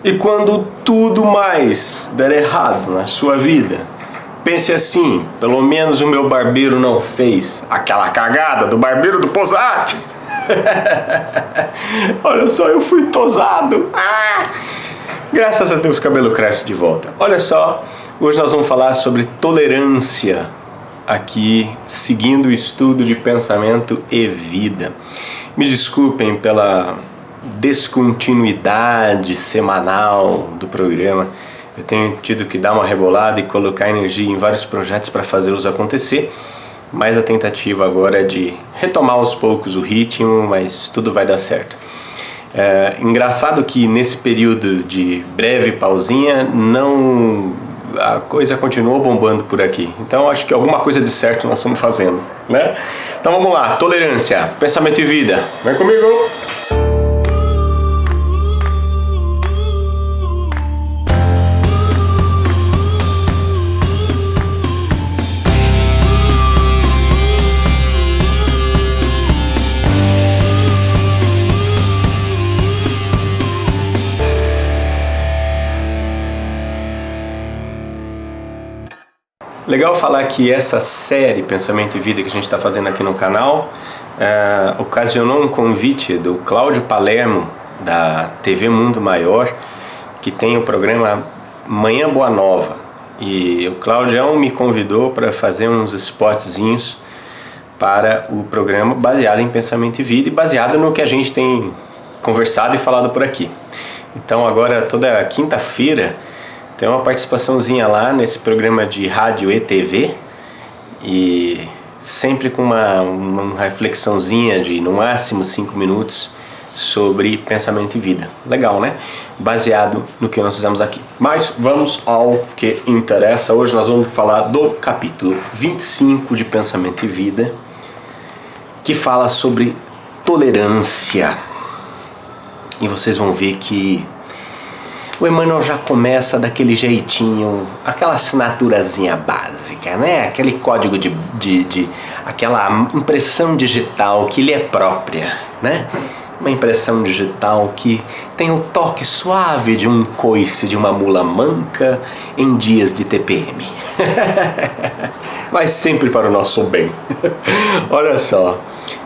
E quando tudo mais der errado na sua vida, pense assim: pelo menos o meu barbeiro não fez aquela cagada do barbeiro do Posati. Olha só, eu fui tosado. Graças a Deus o cabelo cresce de volta. Olha só, hoje nós vamos falar sobre tolerância aqui, seguindo o estudo de pensamento e vida. Me desculpem pela descontinuidade semanal do programa. Eu tenho tido que dar uma rebolada e colocar energia em vários projetos para fazê-los acontecer, mas a tentativa agora é de retomar aos poucos o ritmo, mas tudo vai dar certo. Engraçado que nesse período de breve pausinha a coisa continuou bombando por aqui. Então acho que alguma coisa de certo nós estamos fazendo, né? Então vamos lá, tolerância, pensamento e vida. Vem comigo! Legal falar que essa série Pensamento e Vida que a gente está fazendo aqui no canal ocasionou um convite do Cláudio Palermo, da TV Mundo Maior, que tem o programa Manhã Boa Nova. E o Cláudio me convidou para fazer uns spotzinhos para o programa baseado em Pensamento e Vida e baseado no que a gente tem conversado e falado por aqui. Então agora toda quinta-feira tem uma participaçãozinha lá nesse programa de rádio e TV, e sempre com uma reflexãozinha de no máximo 5 minutos sobre pensamento e vida. Legal, né? Baseado no que nós fizemos aqui. Mas vamos ao que interessa. Hoje nós vamos falar do capítulo 25 de Pensamento e Vida, que fala sobre tolerância. E vocês vão ver que o Emmanuel já começa daquele jeitinho, aquela assinaturazinha básica, né? Aquele código aquela impressão digital que lhe é própria, né? Uma impressão digital que tem o toque suave de um coice de uma mula manca em dias de TPM. Mas sempre para o nosso bem. Olha só,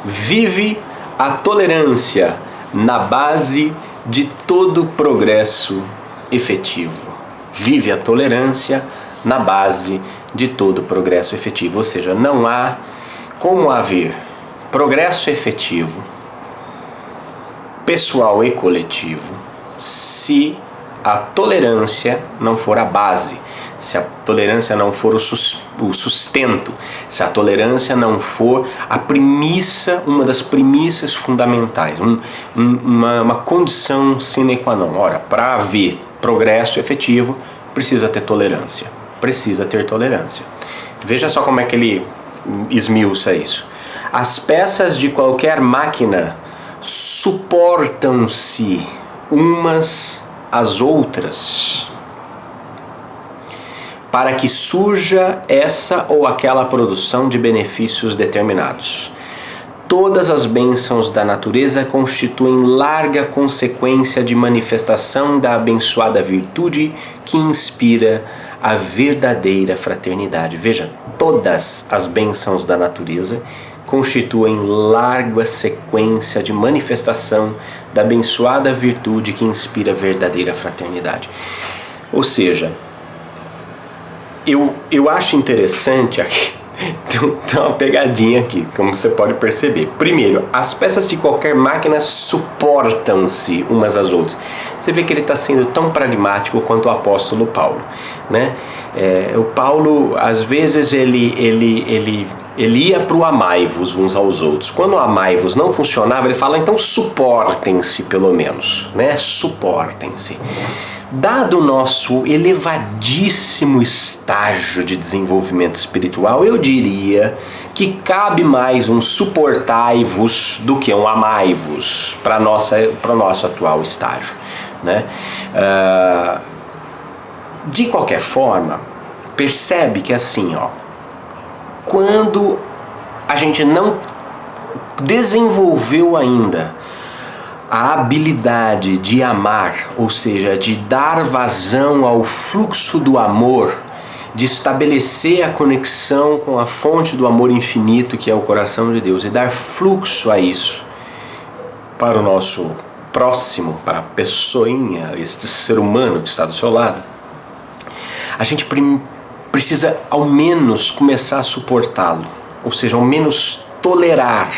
vive a tolerância na base de todo progresso efetivo. Vive a tolerância na base de todo progresso efetivo. Ou seja, não há como haver progresso efetivo, pessoal e coletivo, se a tolerância não for a base, se a tolerância não for o sustento, se a tolerância não for a premissa, uma das premissas fundamentais, uma condição sine qua non. Ora, para haver progresso efetivo, precisa ter tolerância. Precisa ter tolerância. Veja só como é que ele esmiuça isso. As peças de qualquer máquina suportam-se umas às outras para que surja essa ou aquela produção de benefícios determinados. Todas as bênçãos da natureza constituem larga consequência de manifestação da abençoada virtude que inspira a verdadeira fraternidade. Veja, todas as bênçãos da natureza constituem larga sequência de manifestação da abençoada virtude que inspira a verdadeira fraternidade. Ou seja, eu acho interessante aqui, tem uma pegadinha aqui, como você pode perceber. Primeiro, as peças de qualquer máquina suportam-se umas às outras. Você vê que ele está sendo tão pragmático quanto o apóstolo Paulo, né? O Paulo, às vezes, ele ia para o amai-vos uns aos outros. Quando o amai-vos não funcionava, ele fala, então suportem-se pelo menos, né? Suportem-se. Dado o nosso elevadíssimo estágio de desenvolvimento espiritual, eu diria que cabe mais um suportai-vos do que um amai-vos para o nosso atual estágio, né? De qualquer forma, percebe que assim, quando a gente não desenvolveu ainda a habilidade de amar, ou seja, de dar vazão ao fluxo do amor, de estabelecer a conexão com a fonte do amor infinito que é o coração de Deus e dar fluxo a isso para o nosso próximo, para a pessoinha, este ser humano que está do seu lado, a gente precisa ao menos começar a suportá-lo, ou seja, ao menos tolerar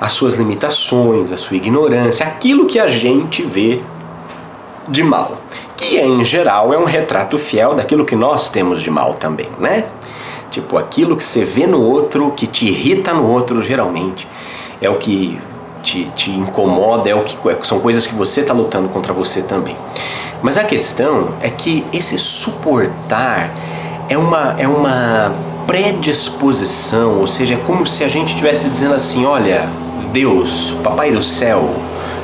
as suas limitações, a sua ignorância, aquilo que a gente vê de mal, que em geral é um retrato fiel daquilo que nós temos de mal também, né? Tipo, aquilo que você vê no outro, que te irrita no outro, geralmente, é o que te incomoda, são coisas que você está lutando contra você também. Mas a questão é que esse suportar é uma predisposição, ou seja, é como se a gente estivesse dizendo assim, olha, Deus, Papai do Céu,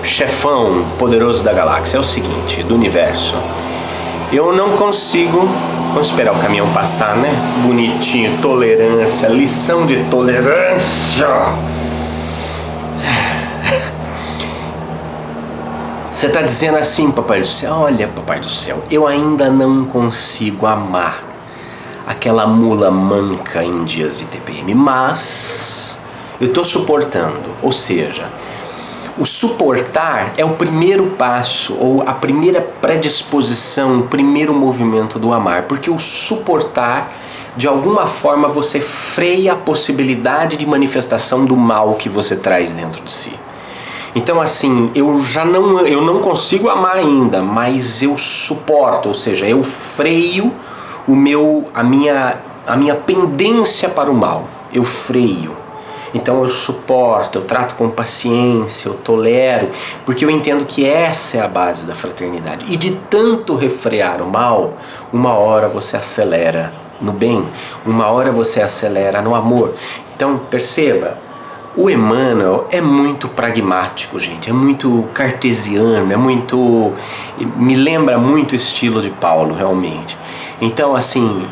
chefão poderoso da galáxia, é o seguinte, do universo, eu não consigo, vamos esperar o caminhão passar, né? Bonitinho, tolerância, lição de tolerância. Você está dizendo assim, Papai do Céu, olha, Papai do Céu, eu ainda não consigo amar aquela mula manca em dias de TPM, mas eu estou suportando, ou seja, o suportar é o primeiro passo, ou a primeira predisposição, o primeiro movimento do amar, porque o suportar, de alguma forma, você freia a possibilidade de manifestação do mal que você traz dentro de si. Então assim, eu não consigo amar ainda, mas eu suporto, ou seja, eu freio a minha pendência para o mal, eu freio. Então eu suporto, eu trato com paciência, eu tolero, porque eu entendo que essa é a base da fraternidade. E de tanto refrear o mal, uma hora você acelera no bem, uma hora você acelera no amor. Então perceba, o Emmanuel é muito pragmático, gente, é muito cartesiano, me lembra muito o estilo de Paulo, realmente. Então assim,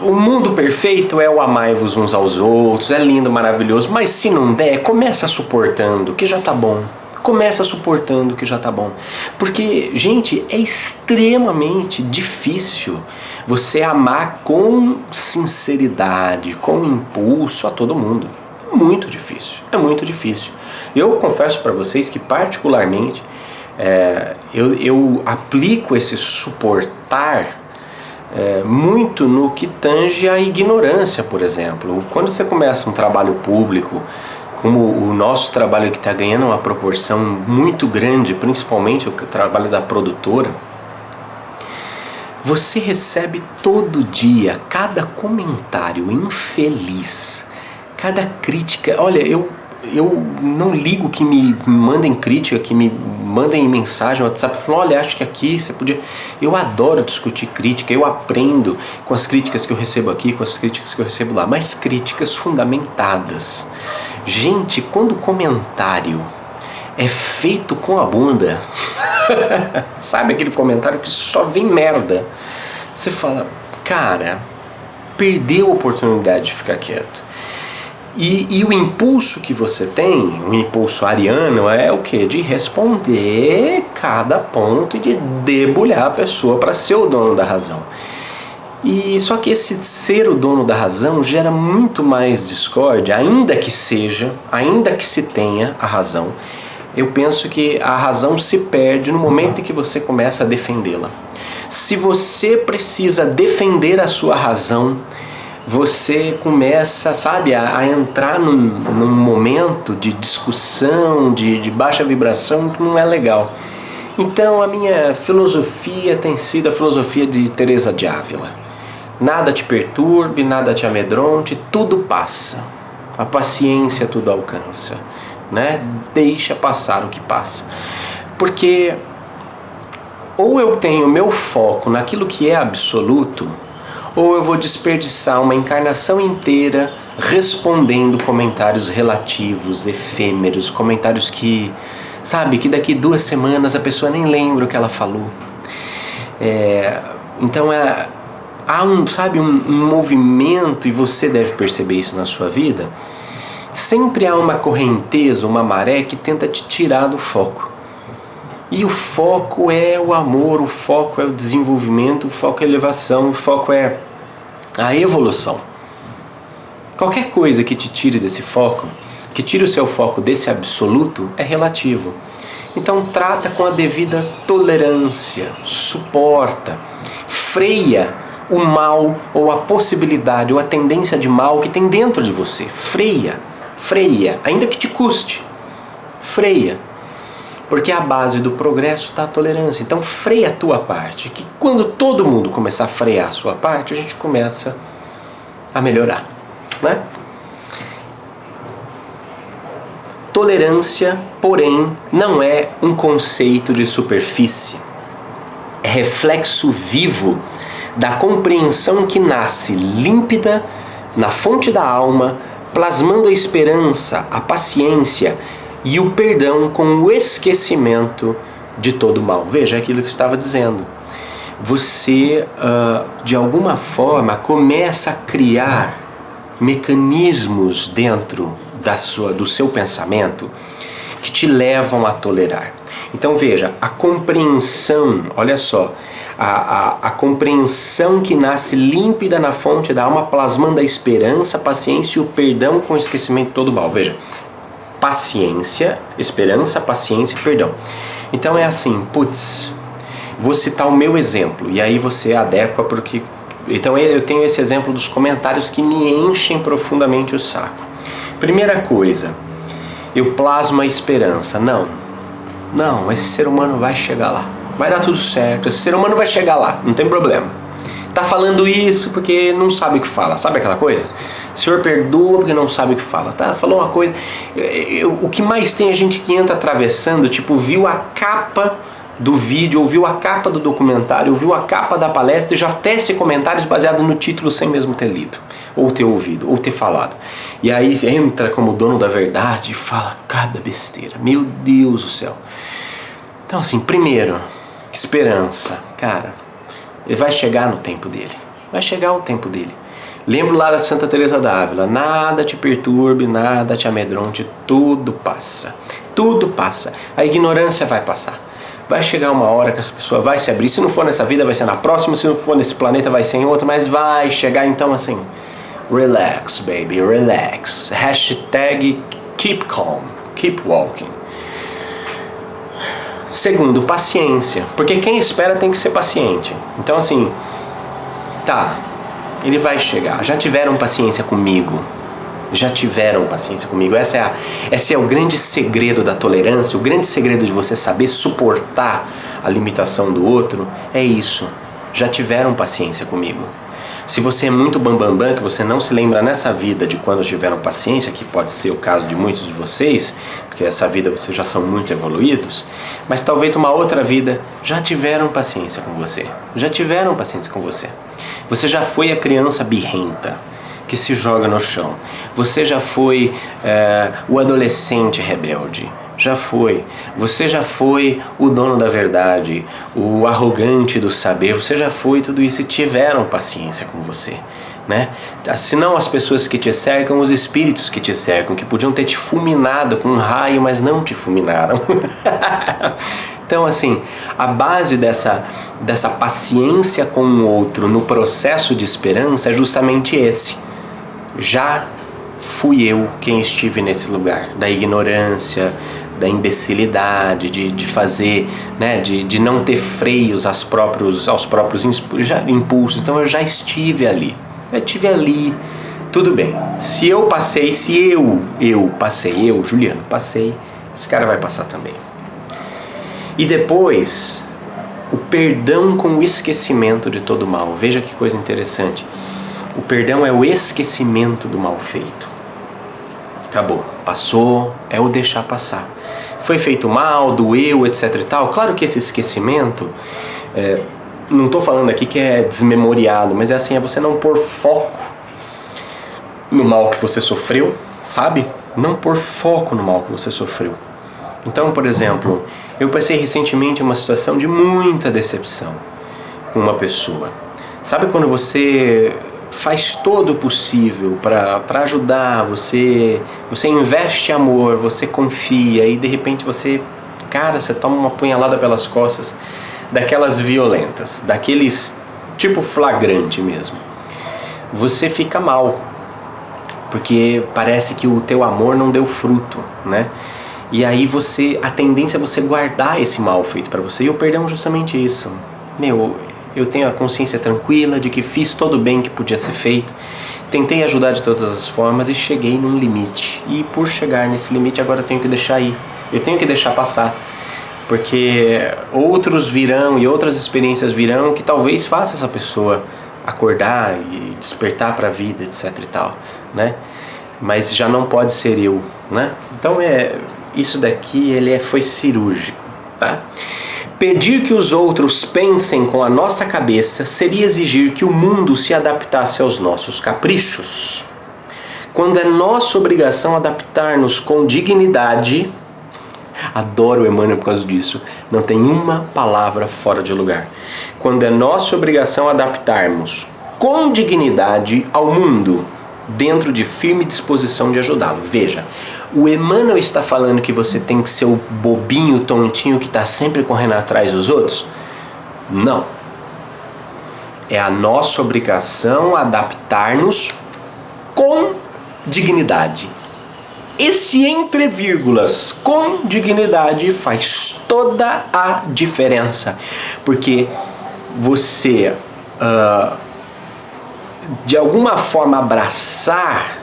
o mundo perfeito é o amai-vos uns aos outros, é lindo, maravilhoso, mas se não der, começa suportando, que já tá bom. Começa suportando, que já tá bom. Porque, gente, é extremamente difícil você amar com sinceridade, com impulso a todo mundo. É muito difícil, é muito difícil. Eu confesso para vocês que particularmente eu aplico esse suportar muito no que tange a ignorância, por exemplo. Quando você começa um trabalho público, como o nosso trabalho que está ganhando uma proporção muito grande, principalmente o trabalho da produtora, você recebe todo dia cada comentário infeliz, cada crítica. Olha, eu não ligo que me mandem crítica, que me mandem mensagem no WhatsApp falando, olha, acho que aqui você podia... Eu adoro discutir crítica, eu aprendo com as críticas que eu recebo aqui, com as críticas que eu recebo lá, mas críticas fundamentadas. Gente, quando o comentário é feito com a bunda, sabe aquele comentário que só vem merda, você fala, cara, perdeu a oportunidade de ficar quieto. E o impulso que você tem, o impulso ariano, é o quê? De responder cada ponto e de debulhar a pessoa para ser o dono da razão. E só que esse ser o dono da razão gera muito mais discórdia, ainda que se tenha a razão. Eu penso que a razão se perde no momento em que você começa a defendê-la. Se você precisa defender a sua razão, você começa, sabe, a entrar num momento de discussão, de baixa vibração que não é legal. Então a minha filosofia tem sido a filosofia de Teresa de Ávila. Nada te perturbe, nada te amedronte, tudo passa. A paciência tudo alcança, né? Deixa passar o que passa. Porque ou eu tenho meu foco naquilo que é absoluto, ou eu vou desperdiçar uma encarnação inteira respondendo comentários relativos, efêmeros, comentários que, sabe, que daqui 2 semanas a pessoa nem lembra o que ela falou. Então há um movimento, e você deve perceber isso na sua vida, Sempre há uma correnteza, uma maré que tenta te tirar do foco. E o foco é o amor, o foco é o desenvolvimento, o foco é a elevação, o foco é a evolução. Qualquer coisa que te tire desse foco, que tire o seu foco desse absoluto, é relativo. Então trata com a devida tolerância, suporta, freia o mal ou a possibilidade ou a tendência de mal que tem dentro de você. Freia, ainda que te custe, freia. Porque a base do progresso está a tolerância. Então freia a tua parte, que quando todo mundo começar a frear a sua parte, a gente começa a melhorar, né? Tolerância, porém, não é um conceito de superfície. É reflexo vivo da compreensão que nasce límpida na fonte da alma, plasmando a esperança, a paciência e o perdão com o esquecimento de todo mal. Veja aquilo que eu estava dizendo. Você, de alguma forma, começa a criar mecanismos dentro do seu pensamento que te levam a tolerar. Então veja, a compreensão, olha só, a compreensão que nasce límpida na fonte da alma, plasmando a esperança, a paciência e o perdão com o esquecimento de todo mal. Veja, paciência, esperança, paciência e perdão. Então é assim, vou citar o meu exemplo, e aí você adequa porque... Então eu tenho esse exemplo dos comentários que me enchem profundamente o saco. Primeira coisa, eu plasmo a esperança. Não, esse ser humano vai chegar lá. Vai dar tudo certo, esse ser humano vai chegar lá, não tem problema. Tá falando isso porque não sabe o que fala, sabe aquela coisa? O Senhor perdoa porque não sabe o que fala, tá? Falou uma coisa... O que mais tem é gente que entra atravessando, tipo, viu a capa do vídeo, ouviu a capa do documentário, ouviu a capa da palestra e já tece comentários baseados no título sem mesmo ter lido, ou ter ouvido, ou ter falado. E aí entra como dono da verdade e fala cada besteira. Meu Deus do céu. Então assim, primeiro, esperança. Cara, ele vai chegar no tempo dele. Vai chegar o tempo dele. Lembro lá da Santa Teresa d'Ávila, nada te perturbe, nada te amedronte, tudo passa. Tudo passa. A ignorância vai passar. Vai chegar uma hora que essa pessoa vai se abrir. Se não for nessa vida, vai ser na próxima. Se não for nesse planeta, vai ser em outro. Mas vai chegar, então, assim... Relax, baby, relax. Hashtag keep calm, keep walking. Segundo, paciência. Porque quem espera tem que ser paciente. Então, assim... Tá, ele vai chegar. Já tiveram paciência comigo. Já tiveram paciência comigo. Esse é o grande segredo da tolerância, o grande segredo de você saber suportar a limitação do outro, é isso. Já tiveram paciência comigo. Se você é muito bambambam, que você não se lembra nessa vida de quando tiveram paciência, que pode ser o caso de muitos de vocês, porque essa vida vocês já são muito evoluídos, mas talvez uma outra vida já tiveram paciência com você. Já tiveram paciência com você. Você já foi a criança birrenta que se joga no chão. Você já foi o adolescente rebelde. Já foi. Você já foi o dono da verdade, o arrogante do saber. Você já foi tudo isso e tiveram paciência com você, né? Senão as pessoas que te cercam, os espíritos que te cercam, que podiam ter te fulminado com um raio, mas não te fulminaram. Então, assim, a base dessa paciência com o outro no processo de esperança é justamente esse. Já fui eu quem estive nesse lugar, da ignorância, da imbecilidade, de fazer, né, de não ter freios aos próprios impulsos. Então eu já estive ali. Tudo bem. Se eu passei, Juliano, passei, esse cara vai passar também. E depois, o perdão com o esquecimento de todo mal. Veja que coisa interessante. O perdão é o esquecimento do mal feito. Acabou. Passou, é o deixar passar. Foi feito mal, doeu, etc e tal. Claro que esse esquecimento, não estou falando aqui que é desmemoriado, mas é assim, é você não pôr foco no mal que você sofreu, sabe? Não pôr foco no mal que você sofreu. Então, por exemplo, eu passei recentemente uma situação de muita decepção com uma pessoa. Sabe quando você faz todo o possível para ajudar, você investe amor, você confia e de repente você toma uma punhalada pelas costas daquelas violentas, daqueles tipo flagrante mesmo. Você fica mal, porque parece que o teu amor não deu fruto, né? E aí a tendência é você guardar esse mal feito para você. E o perdão é justamente isso. Eu tenho a consciência tranquila de que fiz todo o bem que podia ser feito, tentei ajudar de todas as formas e cheguei num limite. E por chegar nesse limite agora eu tenho que deixar ir, eu tenho que deixar passar, porque outros virão e outras experiências virão que talvez faça essa pessoa acordar e despertar para a vida, etc e tal, né? Mas já não pode ser eu, né? Então isso daqui foi cirúrgico, tá? Pedir que os outros pensem com a nossa cabeça seria exigir que o mundo se adaptasse aos nossos caprichos. Quando é nossa obrigação adaptar-nos com dignidade, adoro o Emmanuel por causa disso, não tem uma palavra fora de lugar. Quando é nossa obrigação adaptarmos com dignidade ao mundo, dentro de firme disposição de ajudá-lo. Veja, o Emmanuel está falando que você tem que ser o bobinho, tontinho que está sempre correndo atrás dos outros? Não. É a nossa obrigação adaptar-nos com dignidade. Esse entre vírgulas, com dignidade, faz toda a diferença. Porque você, de alguma forma, abraçar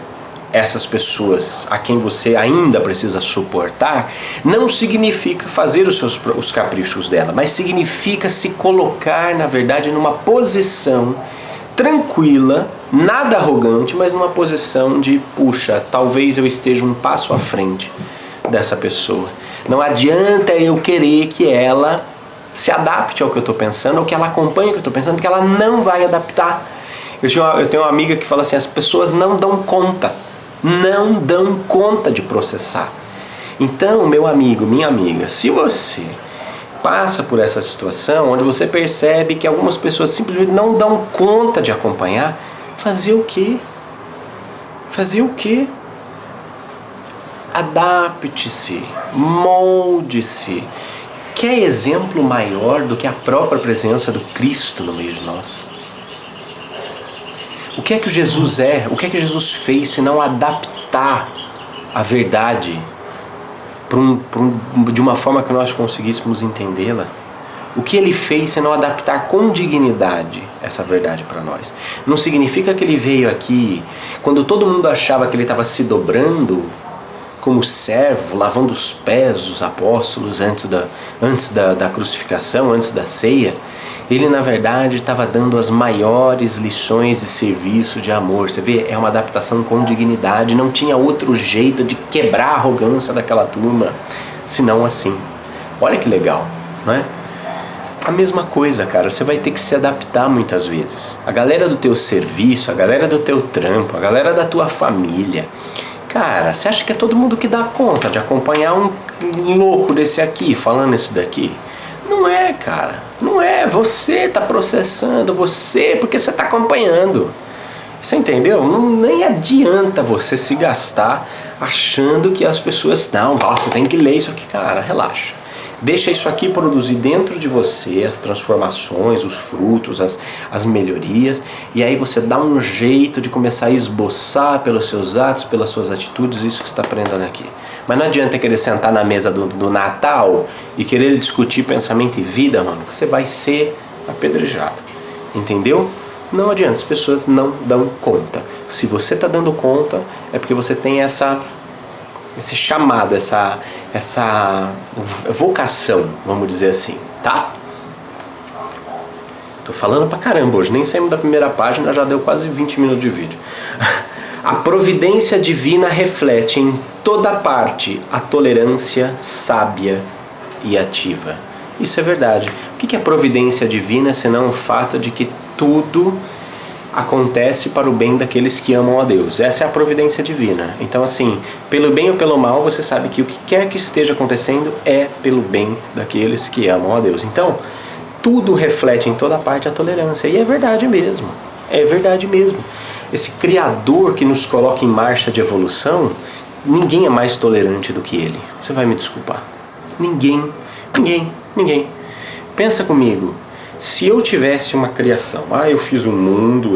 essas pessoas a quem você ainda precisa suportar, não significa fazer os caprichos dela, mas significa se colocar, na verdade, numa posição tranquila, nada arrogante, mas numa posição de, puxa, talvez eu esteja um passo à frente dessa pessoa. Não adianta eu querer que ela se adapte ao que eu estou pensando, ou que ela acompanhe o que eu estou pensando, porque ela não vai adaptar. Eu tenho uma amiga que fala assim, as pessoas não dão conta de processar. Então, meu amigo, minha amiga, se você passa por essa situação, onde você percebe que algumas pessoas simplesmente não dão conta de acompanhar, fazer o quê? Fazer o quê? Adapte-se, molde-se. Quer exemplo maior do que a própria presença do Cristo no meio de nós? O que é que Jesus é? O que é que Jesus fez se não adaptar a verdade de uma forma que nós conseguíssemos entendê-la? O que ele fez se não adaptar com dignidade essa verdade para nós? Não significa que ele veio aqui, quando todo mundo achava que ele estava se dobrando como servo, lavando os pés dos apóstolos antes da crucificação, antes da ceia. Ele, na verdade, estava dando as maiores lições de serviço, de amor. Você vê, é uma adaptação com dignidade. Não tinha outro jeito de quebrar a arrogância daquela turma, senão assim. Olha que legal, não é? A mesma coisa, cara, você vai ter que se adaptar muitas vezes. A galera do teu serviço, a galera do teu trampo, a galera da tua família. Cara, você acha que é todo mundo que dá conta de acompanhar um louco desse aqui, falando isso daqui? Não é, cara. Não é. Você tá processando, porque você tá acompanhando. Você entendeu? Nem adianta você se gastar achando que as pessoas... Não, você tem que ler isso aqui. Cara, relaxa. Deixa isso aqui produzir dentro de você as transformações, os frutos, as melhorias. E aí você dá um jeito de começar a esboçar pelos seus atos, pelas suas atitudes, isso que você está aprendendo aqui. Mas não adianta querer sentar na mesa do Natal e querer discutir pensamento e vida, mano. Você vai ser apedrejado. Entendeu? Não adianta, as pessoas não dão conta. Se você está dando conta, é porque você tem esse chamado, essa vocação, vamos dizer assim, tá? Tô falando pra caramba hoje, nem saímos da primeira página, já deu quase 20 minutos de vídeo. A providência divina reflete em toda parte a tolerância sábia e ativa. Isso é verdade. O que é providência divina senão o fato de que tudo acontece para o bem daqueles que amam a Deus? Essa é a providência divina. Então, assim, pelo bem ou pelo mal, você sabe que o que quer que esteja acontecendo é pelo bem daqueles que amam a Deus. Então, tudo reflete em toda parte a tolerância. E é verdade mesmo. É verdade mesmo. Esse Criador que nos coloca em marcha de evolução, ninguém é mais tolerante do que Ele. Você vai me desculpar. Ninguém. Pensa comigo. Se eu tivesse uma criação, eu fiz um mundo,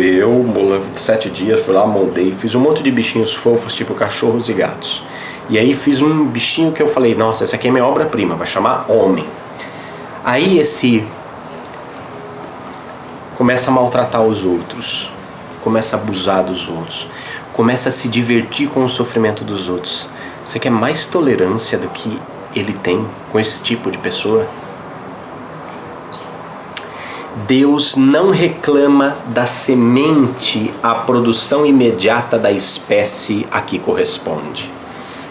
7 dias, fui lá, moldei, fiz um monte de bichinhos fofos, tipo cachorros e gatos. E aí fiz um bichinho que eu falei, nossa, essa aqui é minha obra-prima, vai chamar homem. Aí esse começa a maltratar os outros, começa a abusar dos outros, começa a se divertir com o sofrimento dos outros. Você quer mais tolerância do que ele tem com esse tipo de pessoa? Deus não reclama da semente à produção imediata da espécie a que corresponde.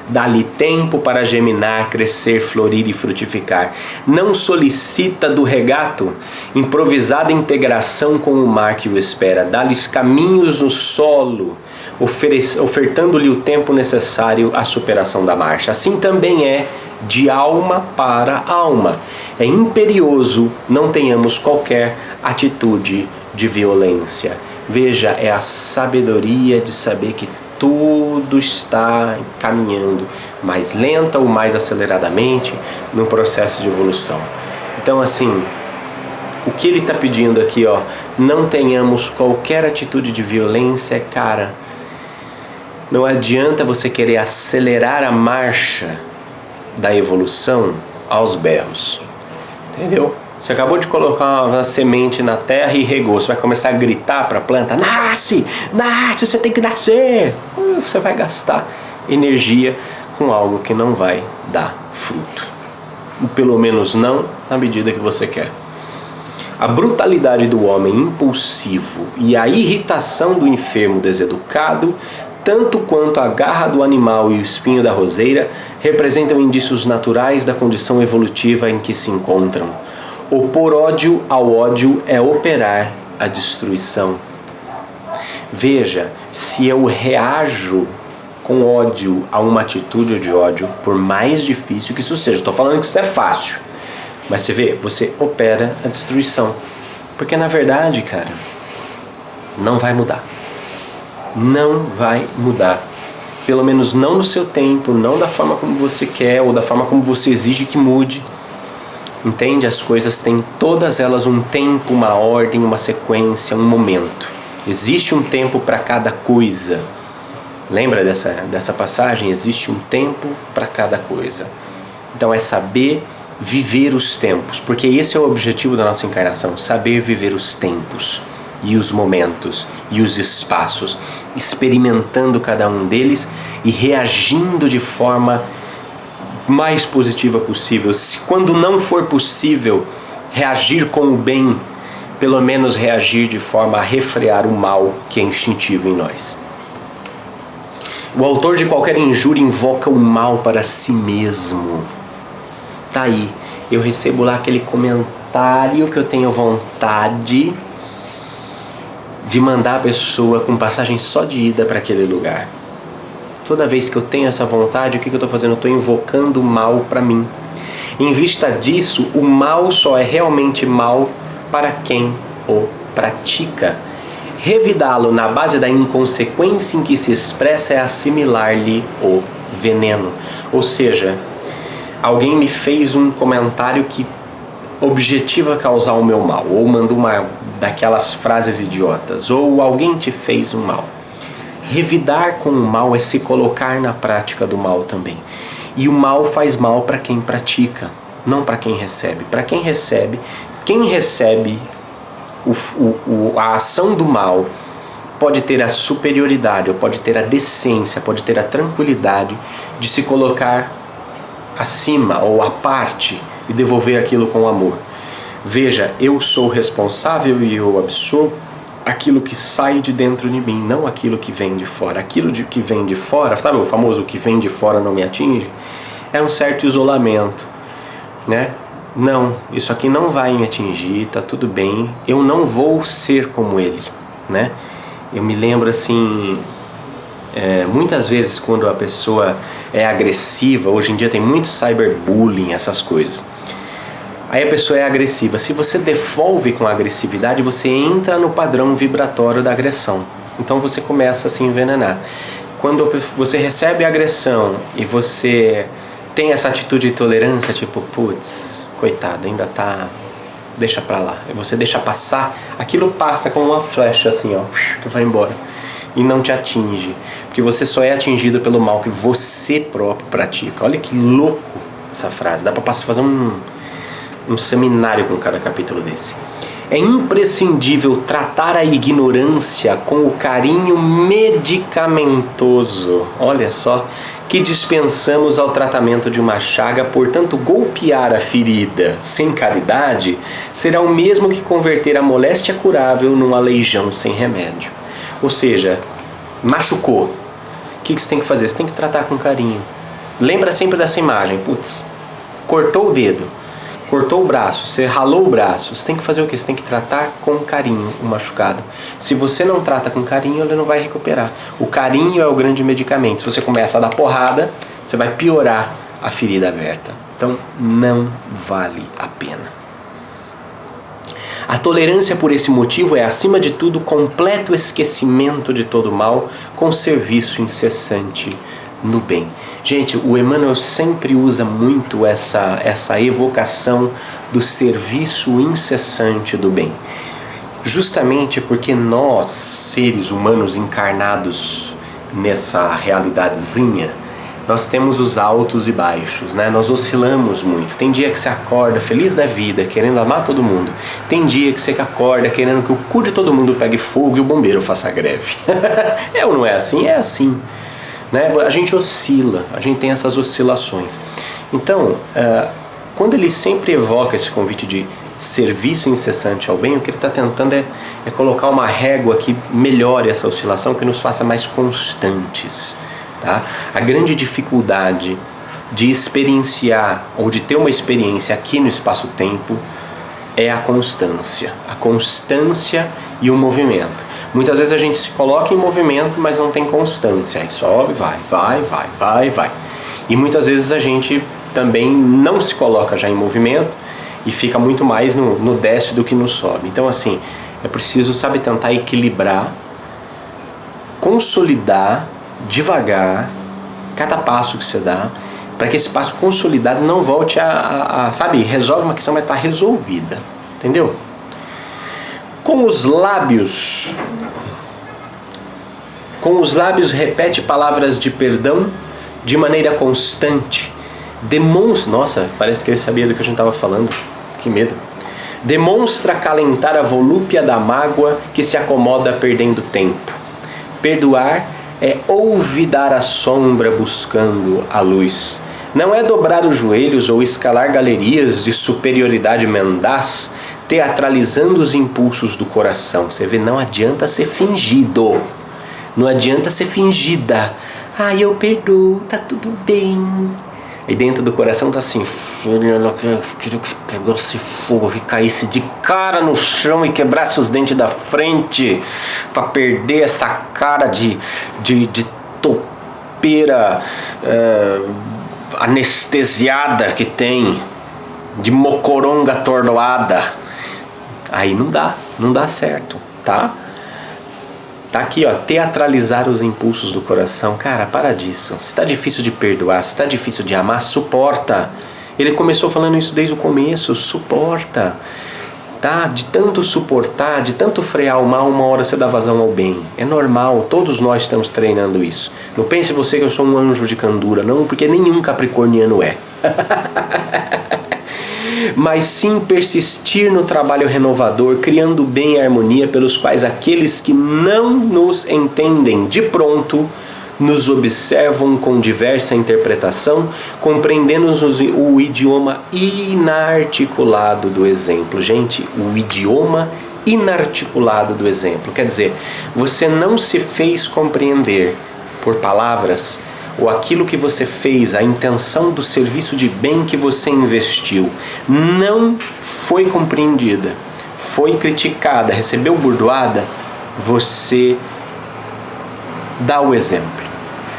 Dá-lhe tempo para germinar, crescer, florir e frutificar. Não solicita do regato improvisada integração com o mar que o espera. Dá-lhes caminhos no solo, ofertando-lhe o tempo necessário à superação da marcha. Assim também é de alma para alma. É imperioso não tenhamos qualquer atitude de violência. Veja, é a sabedoria de saber que tudo está caminhando mais lenta ou mais aceleradamente no processo de evolução. Então, assim, o que ele está pedindo aqui, não tenhamos qualquer atitude de violência, cara. Não adianta você querer acelerar a marcha da evolução aos berros. Entendeu? Você acabou de colocar uma semente na terra e regou. Você vai começar a gritar para a planta: nasce, você tem que nascer. Você vai gastar energia com algo que não vai dar fruto. Pelo menos não na medida que você quer. A brutalidade do homem impulsivo e a irritação do enfermo deseducado, tanto quanto a garra do animal e o espinho da roseira, representam indícios naturais da condição evolutiva em que se encontram. Opor ódio ao ódio é operar a destruição. Veja, se eu reajo com ódio a uma atitude de ódio, por mais difícil que isso seja, estou falando que isso é fácil, mas você vê, você opera a destruição. Porque na verdade, cara, não vai mudar. Não vai mudar. Pelo menos não no seu tempo, não da forma como você quer ou da forma como você exige que mude. Entende? As coisas têm todas elas um tempo, uma ordem, uma sequência, um momento. Existe um tempo para cada coisa. Lembra dessa passagem? Existe um tempo para cada coisa. Então é saber viver os tempos, porque esse é o objetivo da nossa encarnação, saber viver os tempos e os momentos e os espaços, experimentando cada um deles e reagindo de forma mais positiva possível. Se quando não for possível reagir com o bem, pelo menos reagir de forma a refrear o mal que é instintivo em nós. O autor de qualquer injúria invoca o mal para si mesmo. Tá aí, eu recebo lá aquele comentário que eu tenho vontade de mandar a pessoa com passagem só de ida para aquele lugar. Toda vez que eu tenho essa vontade, o que eu estou fazendo? Eu estou invocando o mal para mim. Em vista disso, o mal só é realmente mal para quem o pratica. Revidá-lo na base da inconsequência em que se expressa é assimilar-lhe o veneno. Ou seja, alguém me fez um comentário que objetiva causar o meu mal, ou mandou uma daquelas frases idiotas, ou alguém te fez um mal. Revidar com o mal é se colocar na prática do mal também. E o mal faz mal para quem pratica, não para quem recebe. Para quem recebe a ação do mal pode ter a superioridade, ou pode ter a decência, pode ter a tranquilidade de se colocar acima ou à parte e devolver aquilo com amor. Veja, eu sou responsável e eu absorvo aquilo que sai de dentro de mim, não aquilo que vem de fora. Aquilo que vem de fora, sabe o famoso que vem de fora não me atinge? É um certo isolamento, né? Não, isso aqui não vai me atingir, tá tudo bem, eu não vou ser como ele, né? Eu me lembro assim, muitas vezes quando a pessoa é agressiva, hoje em dia tem muito cyberbullying, essas coisas. Aí a pessoa é agressiva. Se você devolve com agressividade, você entra no padrão vibratório da agressão. Então você começa a se envenenar. Quando você recebe agressão e você tem essa atitude de tolerância, tipo, putz, coitado, ainda tá... deixa pra lá. E você deixa passar, aquilo passa como uma flecha assim, ó, que vai embora. E não te atinge. Porque você só é atingido pelo mal que você próprio pratica. Olha que louco essa frase. Dá pra fazer um seminário com cada capítulo desse. É imprescindível tratar a ignorância com o carinho medicamentoso, olha só, que dispensamos ao tratamento de uma chaga. Portanto, golpear a ferida sem caridade será o mesmo que converter a moléstia curável num aleijão sem remédio. Ou seja, machucou. O que você tem que fazer? Você tem que tratar com carinho. Lembra sempre dessa imagem. Putz, cortou o dedo. Cortou o braço, você ralou o braço, você tem que fazer o quê? Você tem que tratar com carinho o machucado. Se você não trata com carinho, ele não vai recuperar. O carinho é o grande medicamento. Se você começa a dar porrada, você vai piorar a ferida aberta. Então, não vale a pena. A tolerância por esse motivo é, acima de tudo, completo esquecimento de todo mal com serviço incessante no bem. Gente, o Emmanuel sempre usa muito essa evocação do serviço incessante do bem. Justamente porque nós, seres humanos encarnados nessa realidadezinha, nós temos os altos e baixos, né? Nós oscilamos muito. Tem dia que você acorda feliz da vida, querendo amar todo mundo. Tem dia que você acorda querendo que o cu de todo mundo pegue fogo e o bombeiro faça greve. É ou não é assim? É assim. Né? A gente oscila, a gente tem essas oscilações. Então, quando ele sempre evoca esse convite de serviço incessante ao bem, o que ele está tentando é colocar uma régua que melhore essa oscilação, que nos faça mais constantes. Tá? A grande dificuldade de experienciar ou de ter uma experiência aqui no espaço-tempo é a constância e o movimento. Muitas vezes a gente se coloca em movimento, mas não tem constância. Aí sobe, vai. E muitas vezes a gente também não se coloca já em movimento e fica muito mais no desce do que no sobe. Então, assim, é preciso, sabe, tentar equilibrar, consolidar devagar cada passo que você dá, para que esse passo consolidado não volte sabe, resolve uma questão, mas está resolvida. Entendeu? Com os lábios repete palavras de perdão de maneira constante. Nossa, parece que ele sabia do que a gente estava falando. Que medo. Demonstra acalentar a volúpia da mágoa que se acomoda perdendo tempo. Perdoar é olvidar a sombra buscando a luz. Não é dobrar os joelhos ou escalar galerias de superioridade mendaz, teatralizando os impulsos do coração. Você vê, não adianta ser fingido. Não adianta ser fingida. Eu perdoo, tá tudo bem. Aí dentro do coração tá assim, filho, eu queria que pegasse fogo e caísse de cara no chão e quebrasse os dentes da frente pra perder essa cara de topeira anestesiada que tem, de mocoronga atordoada. Aí não dá certo, tá? Tá aqui, ó, teatralizar os impulsos do coração. Cara, para disso. Se tá difícil de perdoar, se tá difícil de amar, suporta. Ele começou falando isso desde o começo, suporta. Tá? De tanto suportar, de tanto frear o mal, uma hora você dá vazão ao bem. É normal, todos nós estamos treinando isso. Não pense você que eu sou um anjo de candura, não, porque nenhum capricorniano é. Mas sim persistir no trabalho renovador, criando bem e harmonia, pelos quais aqueles que não nos entendem de pronto nos observam com diversa interpretação, compreendendo o idioma inarticulado do exemplo. Gente, o idioma inarticulado do exemplo. Quer dizer, você não se fez compreender por palavras, ou aquilo que você fez, a intenção do serviço de bem que você investiu, não foi compreendida, foi criticada, recebeu burdoada, você dá o exemplo.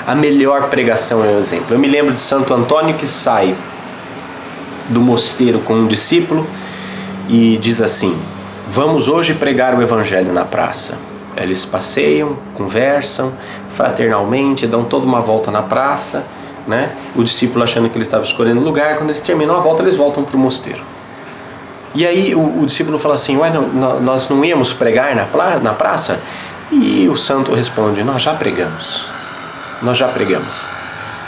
A melhor pregação é o exemplo. Eu me lembro de Santo Antônio que sai do mosteiro com um discípulo e diz assim: vamos hoje pregar o evangelho na praça. Eles passeiam, conversam fraternalmente, dão toda uma volta na praça, né? O discípulo achando que ele estava escolhendo lugar. Quando eles terminam a volta, eles voltam para o mosteiro. E aí o discípulo fala assim: ué, nós não íamos pregar na praça? E o santo responde: nós já pregamos,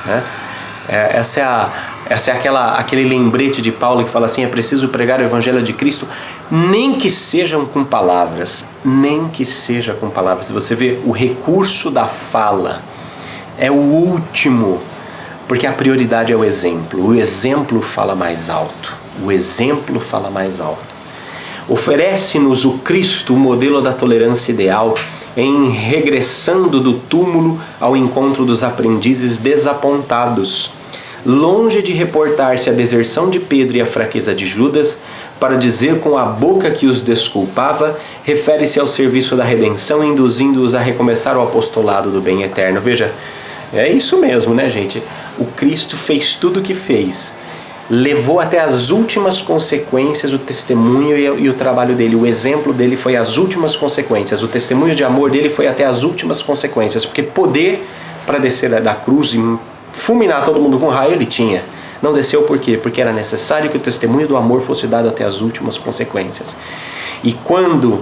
né? Essa é aquele lembrete de Paulo que fala assim: é preciso pregar o evangelho de Cristo, nem que sejam com palavras, Você vê, o recurso da fala é o último, porque a prioridade é o exemplo fala mais alto, Oferece-nos o Cristo o modelo da tolerância ideal, em regressando do túmulo ao encontro dos aprendizes desapontados. Longe de reportar-se a deserção de Pedro e a fraqueza de Judas, para dizer com a boca que os desculpava, refere-se ao serviço da redenção, induzindo-os a recomeçar o apostolado do bem eterno. Veja, é isso mesmo, né, gente? O Cristo fez tudo o que fez. Levou até as últimas consequências o testemunho e o trabalho dele. O exemplo dele foi as últimas consequências. O testemunho de amor dele foi até as últimas consequências. Porque poder para descer da cruz e fulminar todo mundo com raio ele tinha. Não desceu por quê? Porque era necessário que o testemunho do amor fosse dado até as últimas consequências. E quando,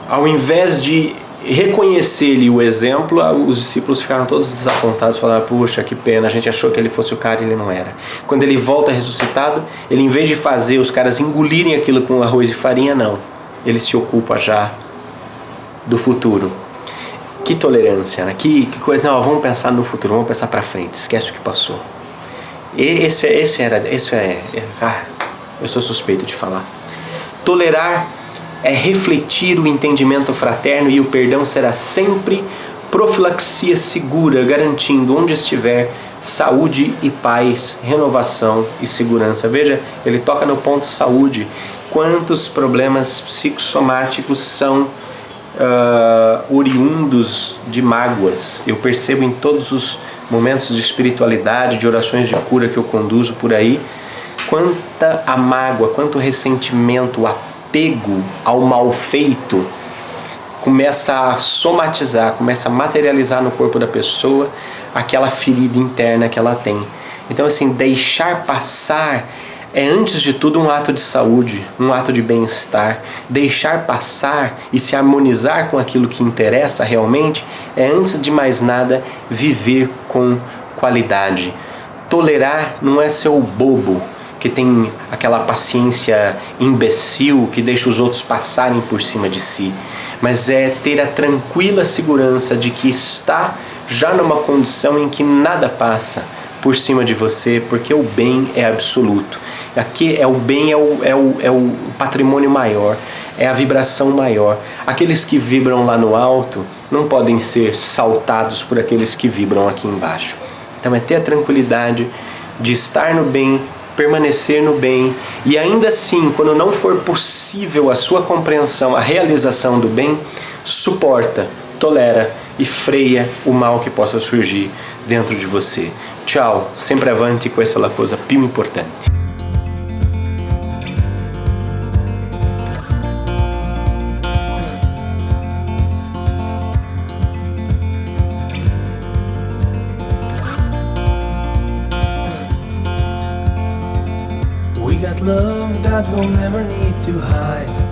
ao invés de reconhecer-lhe o exemplo, os discípulos ficaram todos desapontados, falaram: puxa, que pena, a gente achou que ele fosse o cara e ele não era. Quando ele volta ressuscitado, ele, em vez de fazer os caras engolirem aquilo com arroz e farinha, não, ele se ocupa já do futuro. Que tolerância, né? Que coisa. Não, vamos pensar no futuro, vamos pensar para frente, esquece o que passou. Eu sou suspeito de falar. Tolerar é refletir o entendimento fraterno, e o perdão será sempre profilaxia segura, garantindo onde estiver saúde e paz, renovação e segurança. Veja, ele toca no ponto saúde. Quantos problemas psicossomáticos são oriundos de mágoas? Eu percebo em todos os momentos de espiritualidade, de orações de cura que eu conduzo por aí, quanta a mágoa, quanto ressentimento, o apego ao mal feito começa a somatizar, começa a materializar no corpo da pessoa aquela ferida interna que ela tem. Então, assim, deixar passar é, antes de tudo, um ato de saúde, um ato de bem-estar. Deixar passar e se harmonizar com aquilo que interessa realmente é, antes de mais nada, viver com qualidade. Tolerar não é ser o bobo que tem aquela paciência imbecil que deixa os outros passarem por cima de si, mas é ter a tranquila segurança de que está já numa condição em que nada passa por cima de você, porque o bem é absoluto. Aqui é o bem, é o patrimônio maior, é a vibração maior. Aqueles que vibram lá no alto não podem ser saltados por aqueles que vibram aqui embaixo. Então é ter a tranquilidade de estar no bem, permanecer no bem, e ainda assim, quando não for possível a sua compreensão, a realização do bem, suporta, tolera e freia o mal que possa surgir dentro de você. Tchau, sempre avante com essa coisa più importante. We got love that we'll never need to hide.